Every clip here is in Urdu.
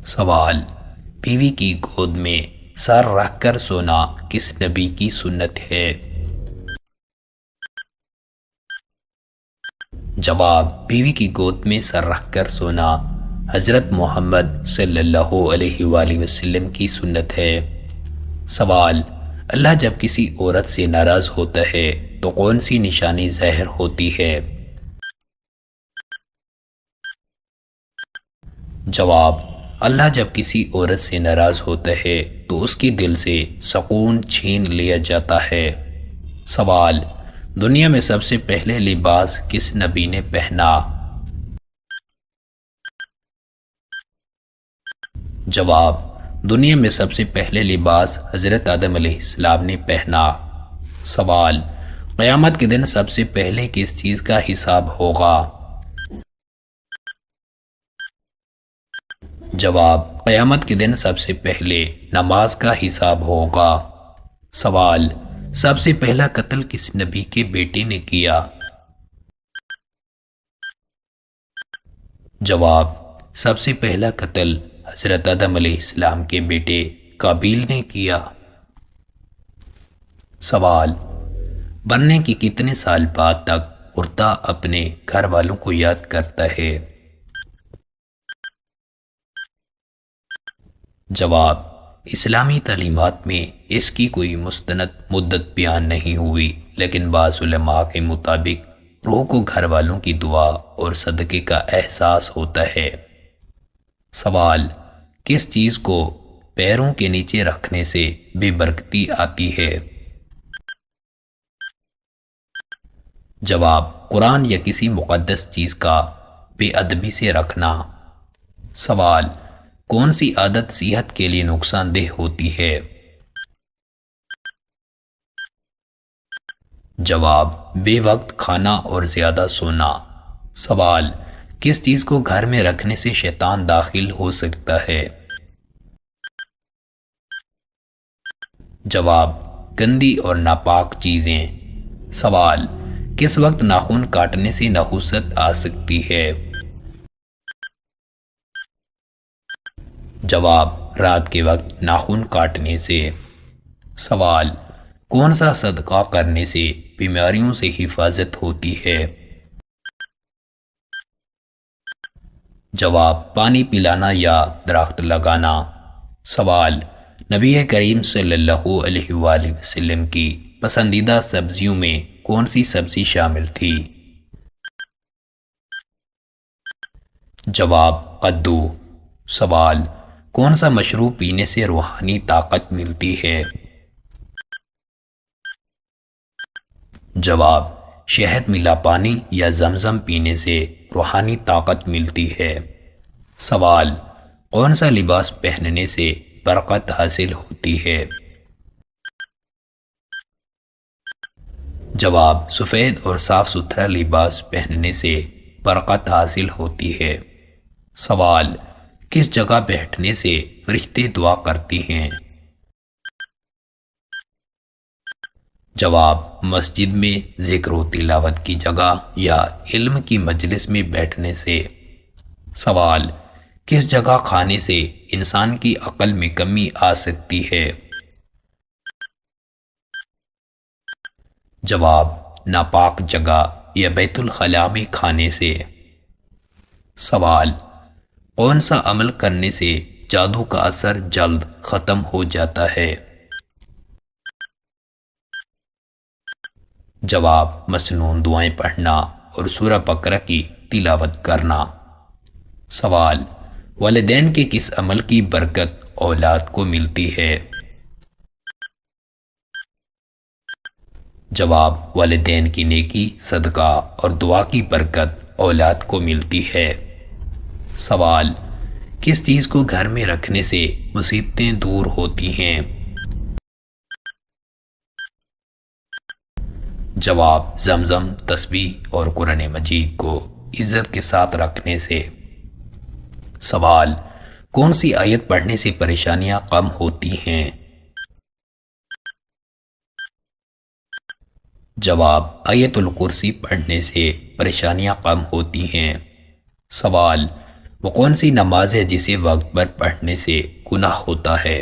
سوال: بیوی کی گود میں سر رکھ کر سونا کس نبی کی سنت ہے؟ جواب: بیوی کی گود میں سر رکھ کر سونا حضرت محمد صلی اللہ علیہ وآلہ وسلم کی سنت ہے۔ سوال: اللہ جب کسی عورت سے ناراض ہوتا ہے تو کون سی نشانی ظاہر ہوتی ہے؟ جواب: اللہ جب کسی عورت سے ناراض ہوتا ہے تو اس کے دل سے سکون چھین لیا جاتا ہے۔ سوال: دنیا میں سب سے پہلے لباس کس نبی نے پہنا؟ جواب: دنیا میں سب سے پہلے لباس حضرت آدم علیہ السلام نے پہنا۔ سوال: قیامت کے دن سب سے پہلے کس چیز کا حساب ہوگا؟ جواب: قیامت کے دن سب سے پہلے نماز کا حساب ہوگا۔ سوال: سب سے پہلا قتل کس نبی کے بیٹے نے کیا؟ جواب: سب سے پہلا قتل حضرت آدم علیہ السلام کے بیٹے قابیل نے کیا۔ سوال: مرنے کے کتنے سال بعد تک مردہ اپنے گھر والوں کو یاد کرتا ہے؟ جواب: اسلامی تعلیمات میں اس کی کوئی مستند مدت بیان نہیں ہوئی، لیکن بعض علماء کے مطابق روح کو گھر والوں کی دعا اور صدقے کا احساس ہوتا ہے۔ سوال: کس چیز کو پیروں کے نیچے رکھنے سے بے برکتی آتی ہے؟ جواب: قرآن یا کسی مقدس چیز کا بے ادبی سے رکھنا۔ سوال: کون سی عادت صحت کے لیے نقصان دہ ہوتی ہے؟ جواب: بے وقت کھانا اور زیادہ سونا۔ سوال: کس چیز کو گھر میں رکھنے سے شیطان داخل ہو سکتا ہے؟ جواب: گندی اور ناپاک چیزیں۔ سوال: کس وقت ناخن کاٹنے سے نحوست آ سکتی ہے؟ جواب: رات کے وقت ناخن کاٹنے سے۔ سوال: کون سا صدقہ کرنے سے بیماریوں سے حفاظت ہوتی ہے؟ جواب: پانی پلانا یا درخت لگانا۔ سوال: نبی کریم صلی اللہ علیہ وآلہ وسلم کی پسندیدہ سبزیوں میں کون سی سبزی شامل تھی؟ جواب: کدو۔ سوال: کون سا مشروب پینے سے روحانی طاقت ملتی ہے؟ جواب: شہد ملا پانی یا زمزم پینے سے روحانی طاقت ملتی ہے۔ سوال: کون سا لباس پہننے سے برکت حاصل ہوتی ہے؟ جواب: سفید اور صاف ستھرا لباس پہننے سے برکت حاصل ہوتی ہے۔ سوال: کس جگہ بیٹھنے سے فرشتے دعا کرتے ہیں؟ جواب: مسجد میں ذکر و تلاوت کی جگہ یا علم کی مجلس میں بیٹھنے سے۔ سوال: کس جگہ کھانے سے انسان کی عقل میں کمی آ سکتی ہے؟ جواب: ناپاک جگہ یا بیت الخلاء میں کھانے سے۔ سوال: کون سا عمل کرنے سے جادو کا اثر جلد ختم ہو جاتا ہے؟ جواب: مسنون دعائیں پڑھنا اور سورہ بقرہ کی تلاوت کرنا۔ سوال: والدین کے کس عمل کی برکت اولاد کو ملتی ہے؟ جواب: والدین کی نیکی، صدقہ اور دعا کی برکت اولاد کو ملتی ہے۔ سوال: کس چیز کو گھر میں رکھنے سے مصیبتیں دور ہوتی ہیں؟ جواب: زمزم، تسبیح اور قرآن مجید کو عزت کے ساتھ رکھنے سے۔ سوال: کون سی آیت پڑھنے سے پریشانیاں کم ہوتی ہیں؟ جواب: آیت الکرسی پڑھنے سے پریشانیاں کم ہوتی ہیں۔ سوال: وہ کون سی نماز ہے جسے وقت پر پڑھنے سے گناہ ہوتا ہے؟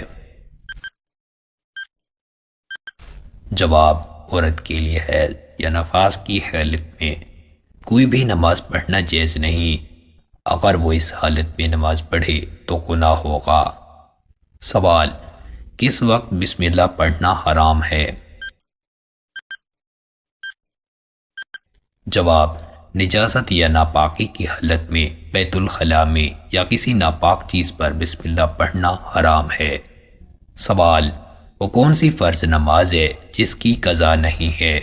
جواب، عورت کے لیے حیض یا نفاس کی حالت میں کوئی بھی نماز پڑھنا جائز نہیں۔ اگر وہ اس حالت میں نماز پڑھے تو گناہ ہوگا۔ سوال، کس وقت بسم اللہ پڑھنا حرام ہے؟ جواب، نجاست یا ناپاکی کی حالت میں بیت الخلاء میں یا کسی ناپاک چیز پر بسم اللہ پڑھنا حرام ہے۔ سوال، وہ کون سی فرض نماز ہے جس کی قضا نہیں ہے؟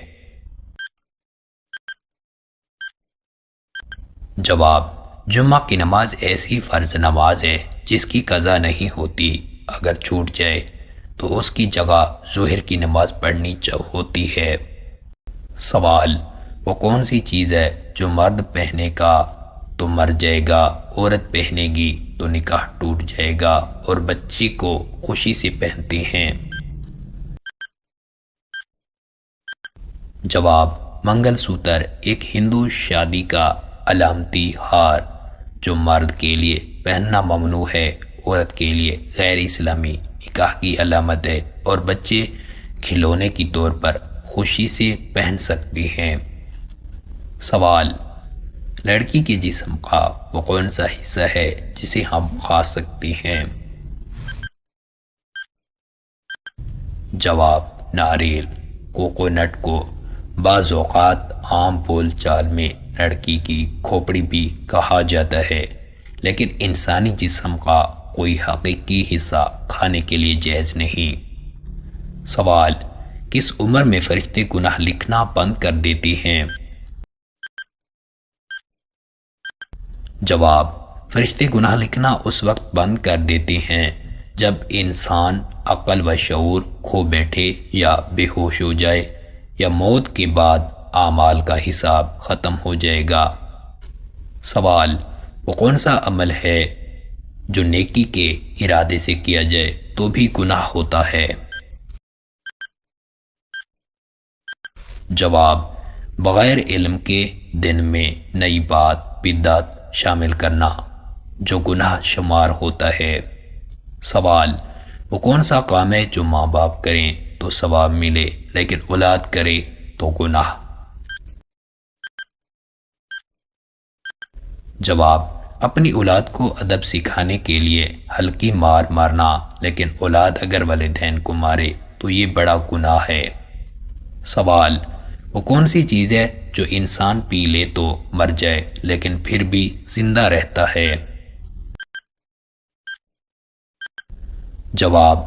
جواب، جمعہ کی نماز ایسی فرض نماز ہے جس کی قضا نہیں ہوتی۔ اگر چھوٹ جائے تو اس کی جگہ ظہر کی نماز پڑھنی ہوتی ہے۔ سوال، وہ کون سی چیز ہے جو مرد پہنے گا تو مر جائے گا، عورت پہنے گی تو نکاح ٹوٹ جائے گا اور بچی کو خوشی سے پہنتے ہیں؟ جواب، منگل سوتر ایک ہندو شادی کا علامتی ہار جو مرد کے لیے پہننا ممنوع ہے، عورت کے لیے غیر اسلامی نکاح کی علامت ہے اور بچے کھلونے کی طور پر خوشی سے پہن سکتے ہیں۔ سوال، لڑکی کے جسم کا وہ کون سا حصہ ہے جسے ہم کھا سکتے ہیں؟ جواب، ناریل۔ کوکونٹ کو بعض اوقات عام بول چال میں لڑکی کی کھوپڑی بھی کہا جاتا ہے، لیکن انسانی جسم کا کوئی حقیقی حصہ کھانے کے لیے جائز نہیں۔ سوال، کس عمر میں فرشتے گناہ لکھنا بند کر دیتے ہیں؟ جواب، فرشتے گناہ لکھنا اس وقت بند کر دیتے ہیں جب انسان عقل و شعور کھو بیٹھے یا بے ہوش ہو جائے یا موت کے بعد اعمال کا حساب ختم ہو جائے گا۔ سوال، وہ کون سا عمل ہے جو نیکی کے ارادے سے کیا جائے تو بھی گناہ ہوتا ہے؟ جواب، بغیر علم کے دن میں نئی بات بدعت شامل کرنا جو گناہ شمار ہوتا ہے۔ سوال، وہ کون سا کام ہے جو ماں باپ کریں تو ثواب ملے لیکن اولاد کرے تو گناہ؟ جواب، اپنی اولاد کو ادب سکھانے کے لیے ہلکی مار مارنا، لیکن اولاد اگر والدین کو مارے تو یہ بڑا گناہ ہے۔ سوال، وہ کون سی چیز ہے جو انسان پی لے تو مر جائے لیکن پھر بھی زندہ رہتا ہے؟ جواب،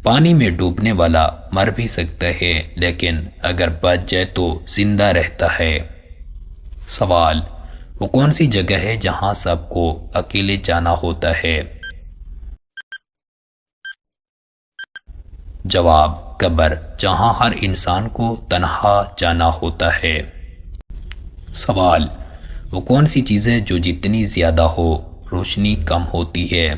پانی میں ڈوبنے والا مر بھی سکتا ہے لیکن اگر بچ جائے تو زندہ رہتا ہے۔ سوال، وہ کون سی جگہ ہے جہاں سب کو اکیلے جانا ہوتا ہے؟ جواب، قبر، جہاں ہر انسان کو تنہا جانا ہوتا ہے۔ سوال، وہ کون سی چیز ہے جو جتنی زیادہ ہو روشنی کم ہوتی ہے؟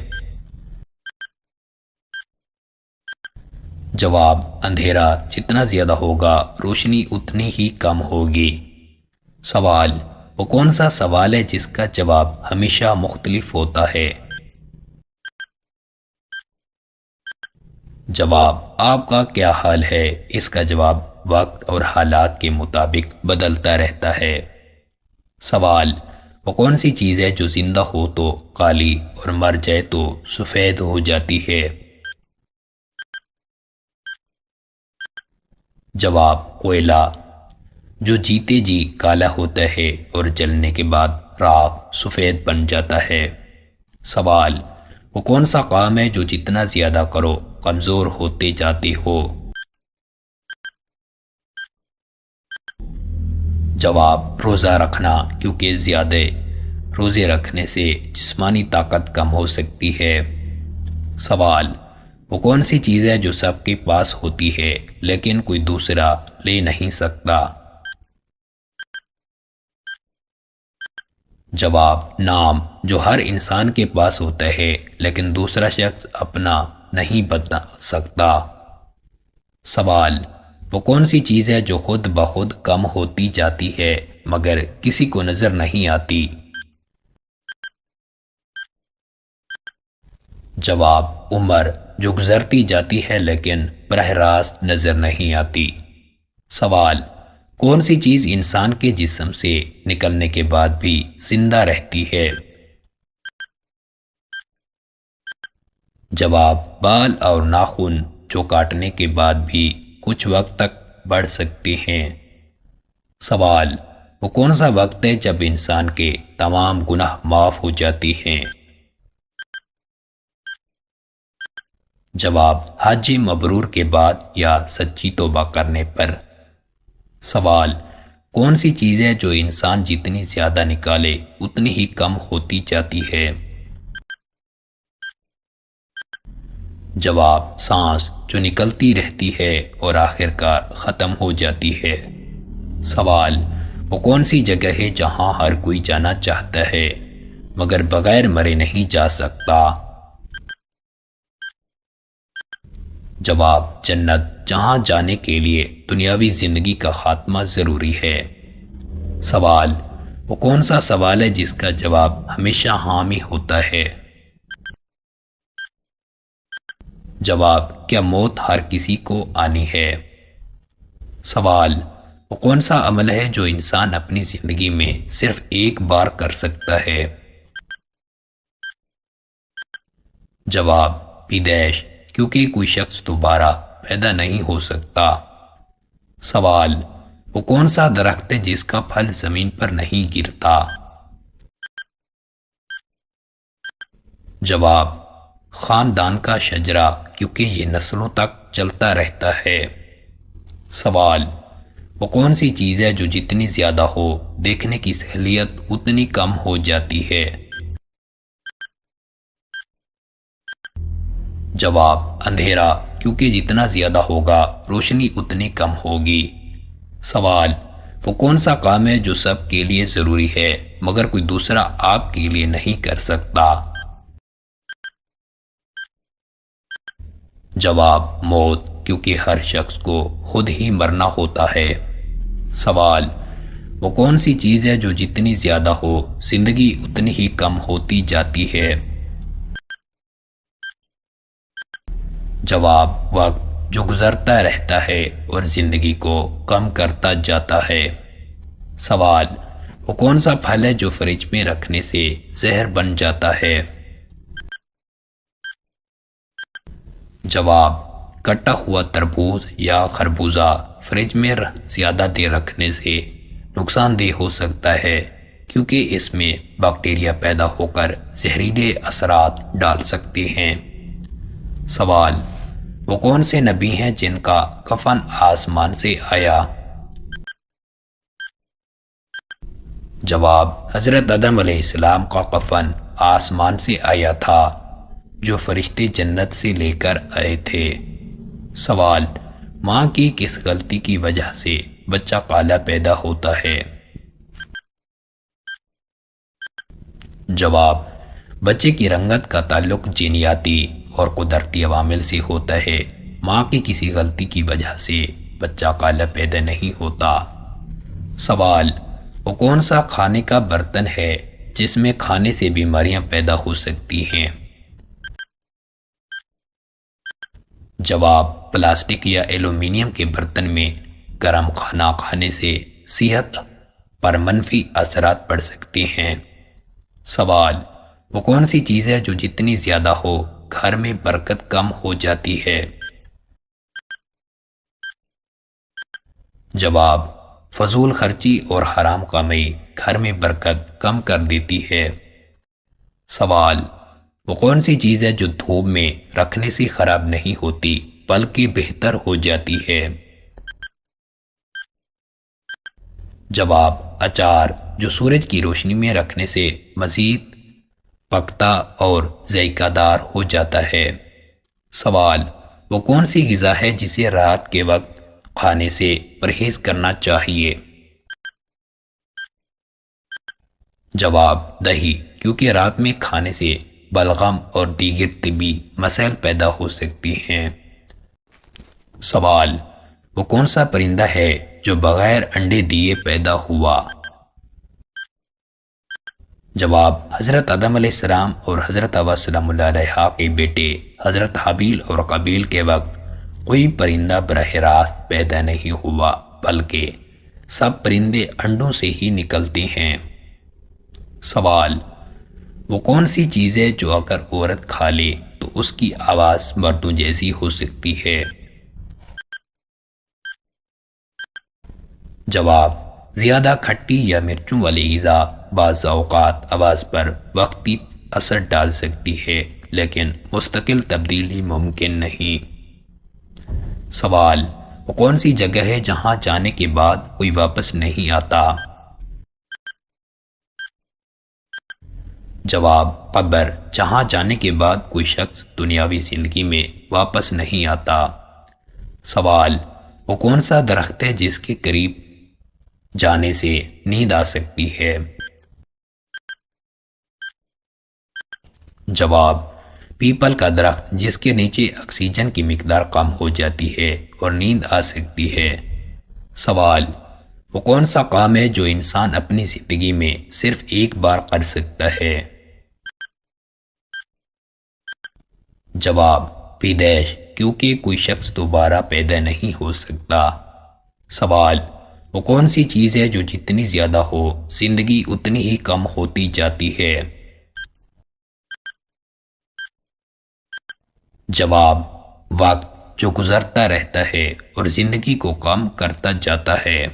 جواب، اندھیرا جتنا زیادہ ہوگا روشنی اتنی ہی کم ہوگی۔ سوال، وہ کون سا سوال ہے جس کا جواب ہمیشہ مختلف ہوتا ہے؟ جواب، آپ کا کیا حال ہے؟ اس کا جواب وقت اور حالات کے مطابق بدلتا رہتا ہے۔ سوال، وہ کون سی چیز ہے جو زندہ ہو تو کالی اور مر جائے تو سفید ہو جاتی ہے؟ جواب، کوئلہ، جو جیتے جی کالا ہوتا ہے اور جلنے کے بعد راکھ سفید بن جاتا ہے۔ سوال، وہ کون سا کام ہے جو جتنا زیادہ کرو کمزور ہوتے جاتے ہو؟ جواب، روزہ رکھنا، کیونکہ زیادہ روزے رکھنے سے جسمانی طاقت کم ہو سکتی ہے۔ سوال، وہ کون سی چیز ہے جو سب کے پاس ہوتی ہے لیکن کوئی دوسرا لے نہیں سکتا؟ جواب، نام، جو ہر انسان کے پاس ہوتا ہے لیکن دوسرا شخص اپنا نہیں بتا سکتا۔ سوال، وہ کون سی چیز ہے جو خود بخود کم ہوتی جاتی ہے مگر کسی کو نظر نہیں آتی؟ جواب عمر، جو گزرتی جاتی ہے لیکن براہ راست نظر نہیں آتی۔ سوال، کون سی چیز انسان کے جسم سے نکلنے کے بعد بھی زندہ رہتی ہے؟ جواب بال اور ناخن، جو کاٹنے کے بعد بھی کچھ وقت تک بڑھ سکتے ہیں۔ سوال، وہ کون سا وقت ہے جب انسان کے تمام گناہ معاف ہو جاتی ہیں؟ جواب حج مبرور کے بعد یا سچی توبہ کرنے پر۔ سوال، کون سی چیز ہے جو انسان جتنی زیادہ نکالے اتنی ہی کم ہوتی جاتی ہے؟ جواب سانس، جو نکلتی رہتی ہے اور آخر کار ختم ہو جاتی ہے۔ سوال، وہ کون سی جگہ ہے جہاں ہر کوئی جانا چاہتا ہے مگر بغیر مرے نہیں جا سکتا؟ جواب جنت، جہاں جانے کے لیے دنیاوی زندگی کا خاتمہ ضروری ہے۔ سوال، وہ کون سا سوال ہے جس کا جواب ہمیشہ ہاں میں ہوتا ہے؟ جواب کیا موت ہر کسی کو آنی ہے؟ سوال، وہ کون سا عمل ہے جو انسان اپنی زندگی میں صرف ایک بار کر سکتا ہے؟ جواب پیدائش، کیونکہ کوئی شخص دوبارہ پیدا نہیں ہو سکتا۔ سوال، وہ کون سا درخت ہے جس کا پھل زمین پر نہیں گرتا؟ جواب خاندان کا شجرہ، کیونکہ یہ نسلوں تک چلتا رہتا ہے۔ سوال، وہ کون سی چیز ہے جو جتنی زیادہ ہو دیکھنے کی صلاحیت اتنی کم ہو جاتی ہے؟ جواب اندھیرا، کیونکہ جتنا زیادہ ہوگا روشنی اتنی کم ہوگی۔ سوال، وہ کون سا کام ہے جو سب کے لیے ضروری ہے مگر کوئی دوسرا آپ کے لیے نہیں کر سکتا؟ جواب موت، کیونکہ ہر شخص کو خود ہی مرنا ہوتا ہے۔ سوال، وہ کون سی چیز ہے جو جتنی زیادہ ہو زندگی اتنی ہی کم ہوتی جاتی ہے؟ جواب وقت، جو گزرتا رہتا ہے اور زندگی کو کم کرتا جاتا ہے۔ سوال، وہ کون سا پھل ہے جو فریج میں رکھنے سے زہر بن جاتا ہے؟ جواب کٹا ہوا تربوز یا خربوزہ فریج میں زیادہ دیر رکھنے سے نقصان دہ ہو سکتا ہے، کیونکہ اس میں بیکٹیریا پیدا ہو کر زہریلے اثرات ڈال سکتے ہیں۔ سوال، وہ کون سے نبی ہیں جن کا کفن آسمان سے آیا؟ جواب حضرت آدم علیہ السلام کا کفن آسمان سے آیا تھا، جو فرشتے جنت سے لے کر آئے تھے۔ سوال، ماں کی کس غلطی کی وجہ سے بچہ کالا پیدا ہوتا ہے؟ جواب بچے کی رنگت کا تعلق جینیاتی اور قدرتی عوامل سے ہوتا ہے، ماں کی کسی غلطی کی وجہ سے بچہ کالا پیدا نہیں ہوتا۔ سوال، وہ کون سا کھانے کا برتن ہے جس میں کھانے سے بیماریاں پیدا ہو سکتی ہیں؟ جواب پلاسٹک یا ایلومینیم کے برتن میں گرم کھانا کھانے سے صحت پر منفی اثرات پڑ سکتے ہیں۔ سوال، وہ کون سی چیز ہے جو جتنی زیادہ ہو گھر میں برکت کم ہو جاتی ہے؟ جواب فضول خرچی اور حرام کمائی گھر میں برکت کم کر دیتی ہے۔ سوال، وہ کون سی چیز ہے جو دھوپ میں رکھنے سے خراب نہیں ہوتی بلکہ بہتر ہو جاتی ہے؟ جواب اچار، جو سورج کی روشنی میں رکھنے سے مزید پکتا اور ذائقہ دار ہو جاتا ہے۔ سوال، وہ کون سی غذا ہے جسے رات کے وقت کھانے سے پرہیز کرنا چاہیے؟ جواب دہی، کیونکہ رات میں کھانے سے بلغم اور دیگر طبی مسائل پیدا ہو سکتی ہیں۔ سوال، وہ کون سا پرندہ ہے جو بغیر انڈے دیے پیدا ہوا؟ جواب، حضرت آدم علیہ السلام اور حضرت حوا سلام اللہ علیہ کے بیٹے حضرت حابیل اور قابیل کے وقت کوئی پرندہ براہ راست پیدا نہیں ہوا، بلکہ سب پرندے انڈوں سے ہی نکلتے ہیں۔ سوال، وہ کون سی چیز ہے جو اگر عورت کھا لے تو اس کی آواز مردوں جیسی ہو سکتی ہے؟ جواب، زیادہ کھٹی یا مرچوں والی غذا بعض اوقات آواز پر وقتی اثر ڈال سکتی ہے، لیکن مستقل تبدیلی ممکن نہیں۔ سوال، وہ کون سی جگہ ہے جہاں جانے کے بعد کوئی واپس نہیں آتا؟ جواب، قبر، جہاں جانے کے بعد کوئی شخص دنیاوی زندگی میں واپس نہیں آتا۔ سوال، وہ کون سا درخت ہے جس کے قریب جانے سے نیند آ سکتی ہے؟ جواب، پیپل کا درخت، جس کے نیچے آکسیجن کی مقدار کم ہو جاتی ہے اور نیند آ سکتی ہے۔ سوال، وہ کون سا کام ہے جو انسان اپنی زندگی میں صرف ایک بار کر سکتا ہے؟ جواب، پیدائش، کیونکہ کوئی شخص دوبارہ پیدا نہیں ہو سکتا۔ سوال، وہ کون سی چیز ہے جو جتنی زیادہ ہو زندگی اتنی ہی کم ہوتی جاتی ہے؟ جواب، وقت، جو گزرتا رہتا ہے اور زندگی کو کم کرتا جاتا ہے۔